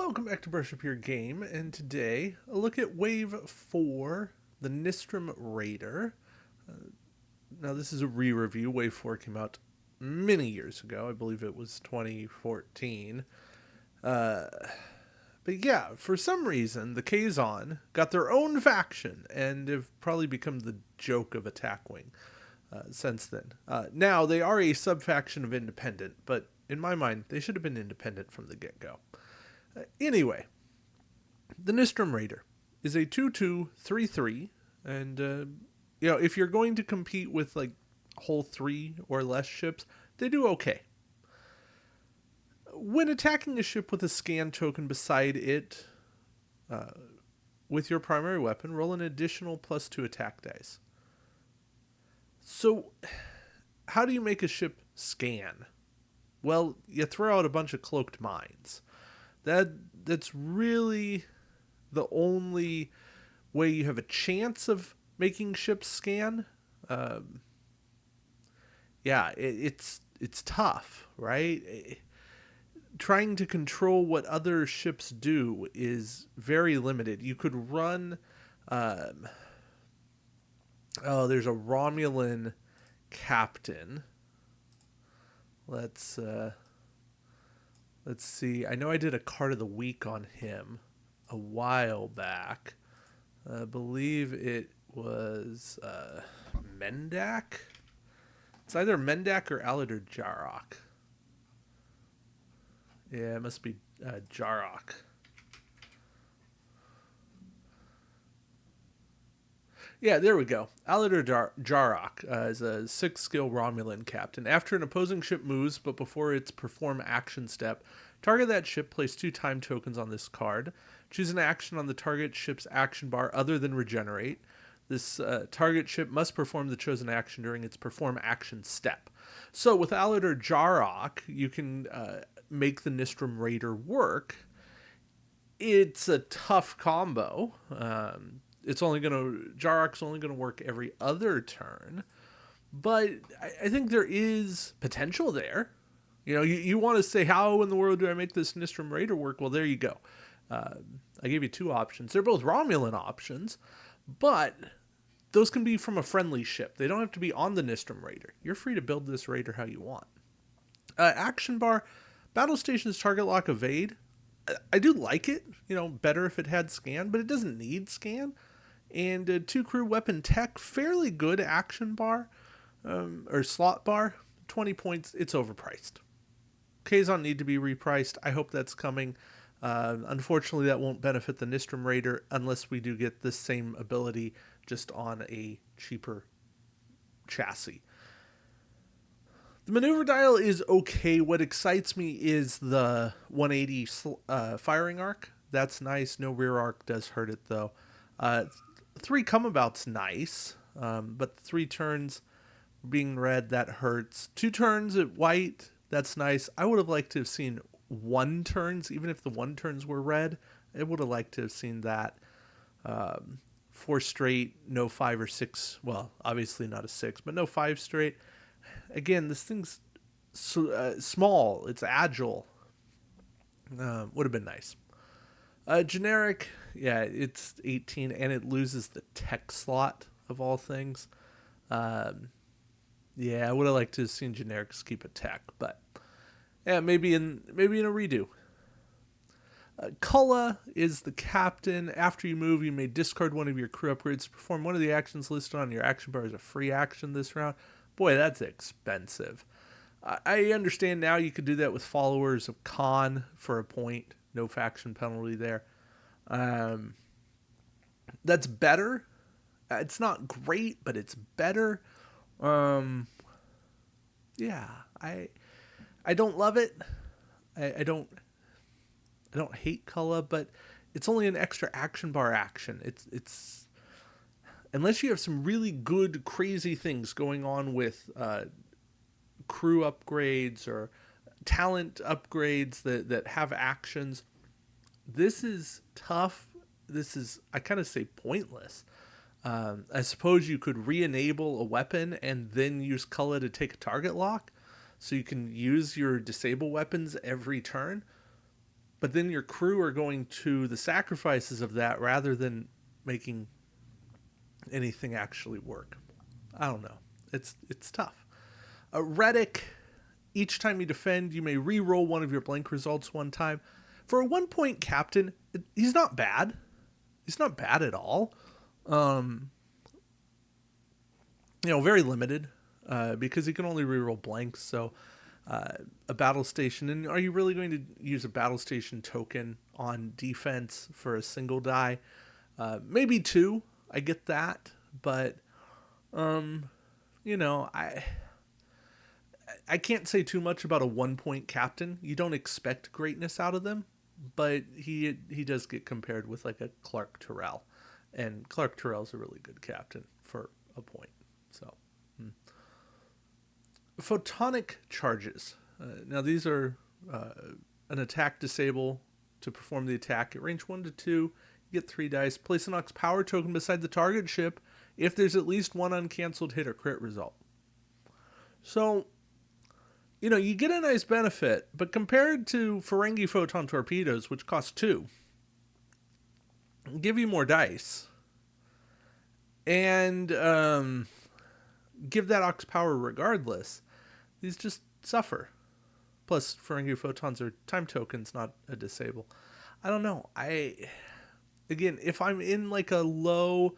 Welcome back to Brush Up Your Game, and today a look at Wave 4, the Nistrim Raider. Now this is a re-review. Wave 4 came out many years ago. I believe it was 2014. But yeah, for some reason, the Kazon got their own faction and have probably become the joke of Attack Wing since then. Now, they are a sub-faction of Independent, but in my mind, they should have been independent from the get-go. Anyway, the Nistrim Raider is a 2-2, 3-3, and if you're going to compete with like whole 3 or less ships, they do okay. When attacking a ship with a scan token beside it, with your primary weapon, roll an additional +2 attack dice. So, how do you make a ship scan? Well, you throw out a bunch of cloaked mines. That's really the only way you have a chance of making ships scan. It's tough, right? Trying to control what other ships do is very limited. You could run. There's a Romulan captain. Let's see. I know I did a card of the week on him a while back. I believe it was Mendak. It's either Mendak or Aladar Jarok. Yeah, it must be Jarok. Yeah, there we go. Aladar Jarok is a 6-skill Romulan captain. After an opposing ship moves, but before its perform action step, target that ship, place 2 time tokens on this card. Choose an action on the target ship's action bar other than regenerate. This target ship must perform the chosen action during its perform action step. So with Aladar Jarok, you can make the Nistrim Raider work. It's a tough combo. Jarok's only gonna work every other turn, but I think there is potential there. You want to say, how in the world do I make this Nistrim Raider work? Well, there you go. I gave you 2 options. They're both Romulan options, but those can be from a friendly ship. They don't have to be on the Nistrim Raider. You're free to build this Raider how you want. Action bar, battle stations target lock evade. I do like it, better if it had scan, but it doesn't need scan. And 2 crew weapon tech, fairly good action bar, or slot bar, 20 points, it's overpriced. Kazon need to be repriced. I hope that's coming. Unfortunately, that won't benefit the Nistrim Raider unless we do get this same ability just on a cheaper chassis. The maneuver dial is okay. What excites me is the 180 firing arc. That's nice. No rear arc does hurt it, though. 3 comeabout's nice, but 3 turns being red, that hurts. 2 turns at white, that's nice. I would have liked to have seen 1 turns, even if the 1 turns were red. I would have liked to have seen that. 4 straight, no 5 or 6. Well, obviously not a 6, but no 5 straight. Again, this thing's small. It's agile. Would have been nice. Generic, yeah, it's 18, and it loses the tech slot of all things. I would have liked to have seen generics keep a tech, but yeah, maybe in a redo. Kulla is the captain. After you move, you may discard one of your crew upgrades to perform one of the actions listed on your action bar as a free action this round. Boy, that's expensive. I understand now you could do that with followers of Khan for a point. No faction penalty there. That's better. It's not great, but it's better. I don't love it. I don't hate Kulla, but it's only an extra action bar action. It's unless you have some really good, crazy things going on with crew upgrades or talent upgrades that have actions. This is tough. This is, I kind of say, pointless. I suppose you could re-enable a weapon and then use Kulla to take a target lock, so you can use your disable weapons every turn. but then your crew are going to the sacrifices of that rather than making anything actually work. I don't know. It's tough. Redick, each time you defend, you may re-roll one of your blank results one time. For a 1-point captain, he's not bad. He's not bad at all. Very limited because he can only re-roll blanks. So a battle station, and are you really going to use a battle station token on defense for a single die? Maybe 2. I get that, but I can't say too much about a 1-point captain. You don't expect greatness out of them, but he does get compared with like a Clark Terrell, and Clark Terrell's a really good captain for a point. So, photonic charges. Now these are an attack disable to perform the attack at range 1 to 2. You get 3 dice. Place an Ox power token beside the target ship if there's at least one uncancelled hit or crit result. So, you get a nice benefit, but compared to Ferengi photon torpedoes, which cost 2, give you more dice, and give that Ox power regardless, these just suffer. Plus, Ferengi photons are time tokens, not a disable. I don't know. Again, if I'm in like a low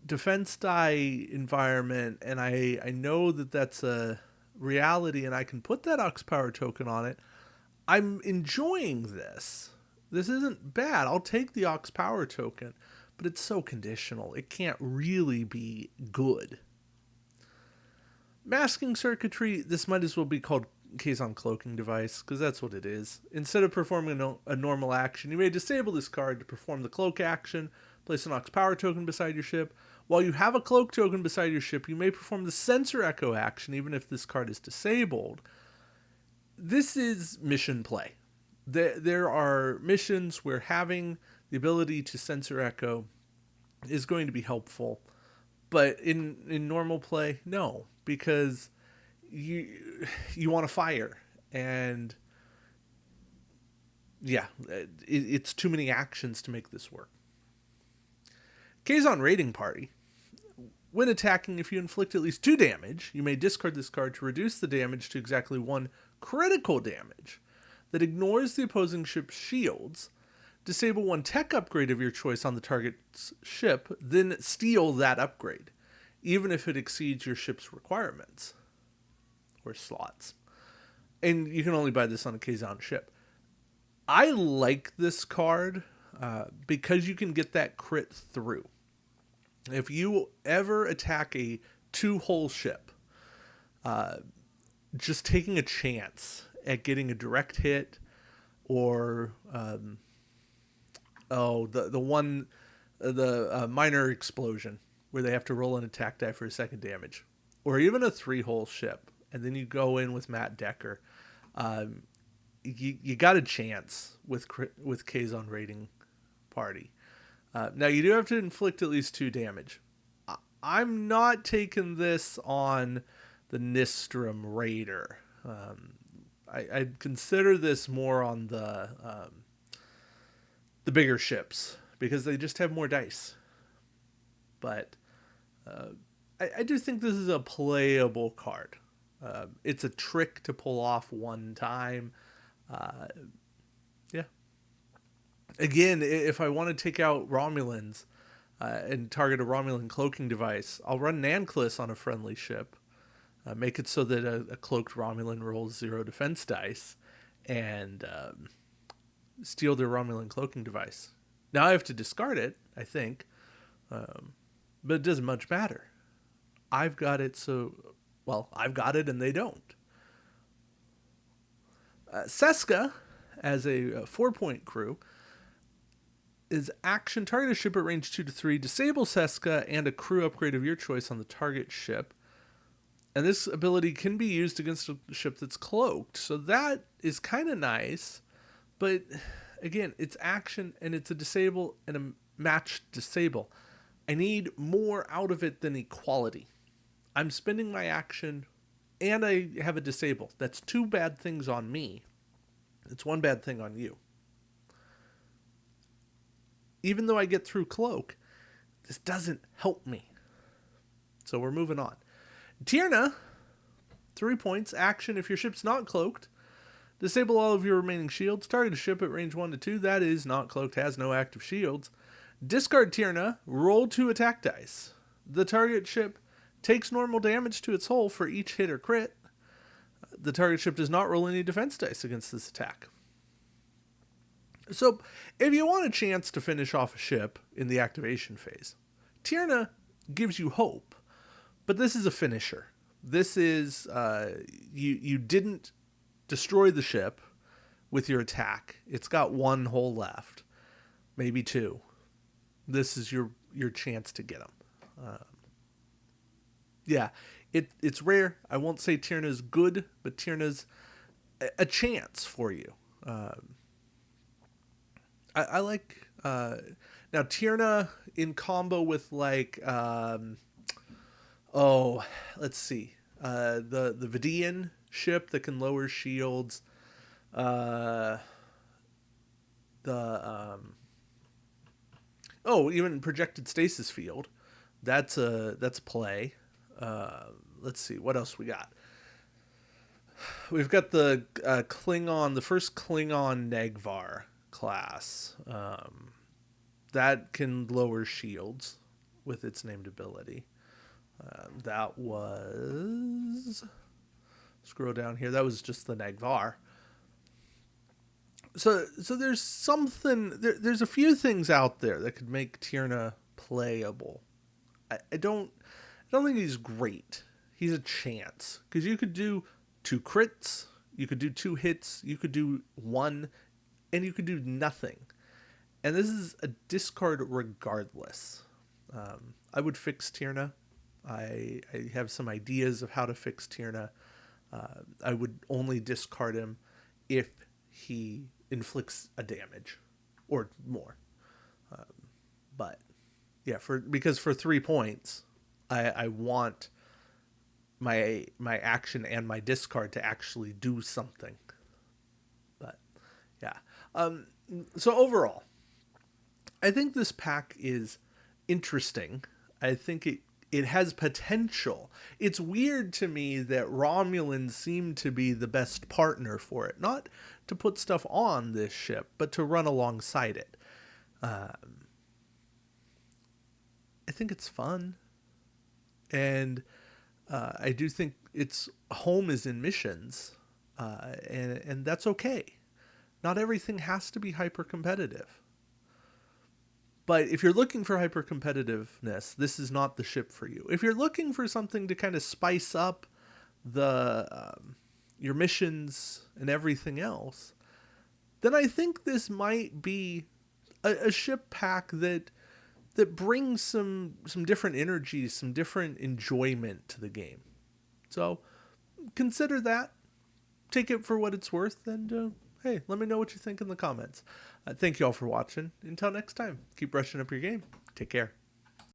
defense die environment, and I know that that's a reality and I can put that Ox power token on it, I'm enjoying this. This isn't bad. I'll take the Ox power token, but it's so conditional. It can't really be good. Masking circuitry, this might as well be called Kazon cloaking device, because that's what it is. Instead of performing a normal action, you may disable this card to perform the cloak action. Place an Ox power token beside your ship. While you have a cloak token beside your ship, you may perform the sensor echo action even if this card is disabled. This is mission play. There are missions where having the ability to sensor echo is going to be helpful. But in normal play, no. Because you want to fire. And yeah, it's too many actions to make this work. Kazon Raiding Party. When attacking, if you inflict at least 2 damage, you may discard this card to reduce the damage to exactly 1 critical damage that ignores the opposing ship's shields. Disable 1 tech upgrade of your choice on the target's ship, then steal that upgrade, even if it exceeds your ship's requirements or slots. And you can only buy this on a Kazon ship. I like this card because you can get that crit through. If you ever attack a 2-hull ship, just taking a chance at getting a direct hit, or the minor explosion where they have to roll an attack die for a second damage, or even a 3-hull ship, and then you go in with Matt Decker, you got a chance with Kazon Raiding Party. Now, you do have to inflict at least 2 damage. I'm not taking this on the Nistrim Raider. I'd consider this more on the bigger ships, because they just have more dice. But I do think this is a playable card. It's a trick to pull off one time. Yeah. Again, if I want to take out Romulans and target a Romulan cloaking device, I'll run Nanclus on a friendly ship, make it so that a cloaked Romulan rolls 0 defense dice, and steal their Romulan cloaking device. Now I have to discard it, I think, but it doesn't much matter. I've got it, I've got it and they don't. Seska, as a 4-point crew, is action. Target a ship at range 2 to 3. Disable Seska and a crew upgrade of your choice on the target ship. And this ability can be used against a ship that's cloaked. So that is kind of nice. But again, it's action and it's a disable and a matched disable. I need more out of it than equality. I'm spending my action and I have a disable. That's 2 bad things on me. It's one bad thing on you. Even though I get through cloak, this doesn't help me. So we're moving on. Tierna, 3 points. Action, if your ship's not cloaked, disable all of your remaining shields. Target a ship at range 1 to 2 that is not cloaked, has no active shields. Discard Tierna, roll 2 attack dice. The target ship takes normal damage to its hull for each hit or crit. The target ship does not roll any defense dice against this attack. So, if you want a chance to finish off a ship in the activation phase, Tierna gives you hope, but this is a finisher. This is, you didn't destroy the ship with your attack. It's got 1 hole left, maybe 2. This is your chance to get them. Yeah, it's rare. I won't say Tierna's good, but Tierna's a chance for you. I like now Tierna in combo with like let's see, the Vidian ship that can lower shields, even projected stasis field. That's a play. Let's see what else we got. We've got the Klingon, the first Klingon Negvar class. That can lower shields with its named ability. That was... Scroll down here. That was just the Negvar. So there's something... There's a few things out there that could make Tierna playable. I don't think he's great. He's a chance. Because you could do 2 crits, you could do 2 hits, you could do 1, and you could do nothing. And this is a discard regardless. I would fix Tierna. I have some ideas of how to fix Tierna. I would only discard him if he inflicts a damage or more. But yeah, because for 3 points, I want my action and my discard to actually do something. But yeah. So overall, I think this pack is interesting. I think it has potential. It's weird to me that Romulans seem to be the best partner for it. Not to put stuff on this ship, but to run alongside it. I think it's fun. And I do think its home is in missions. And that's okay. Not everything has to be hyper competitive. But if you're looking for hyper competitiveness, this is not the ship for you. If you're looking for something to kind of spice up your missions and everything else, then I think this might be a ship pack that brings some different energies, some different enjoyment to the game. So consider that. Take it for what it's worth, and hey, let me know what you think in the comments. Thank you all for watching. Until next time, keep brushing up your game. Take care.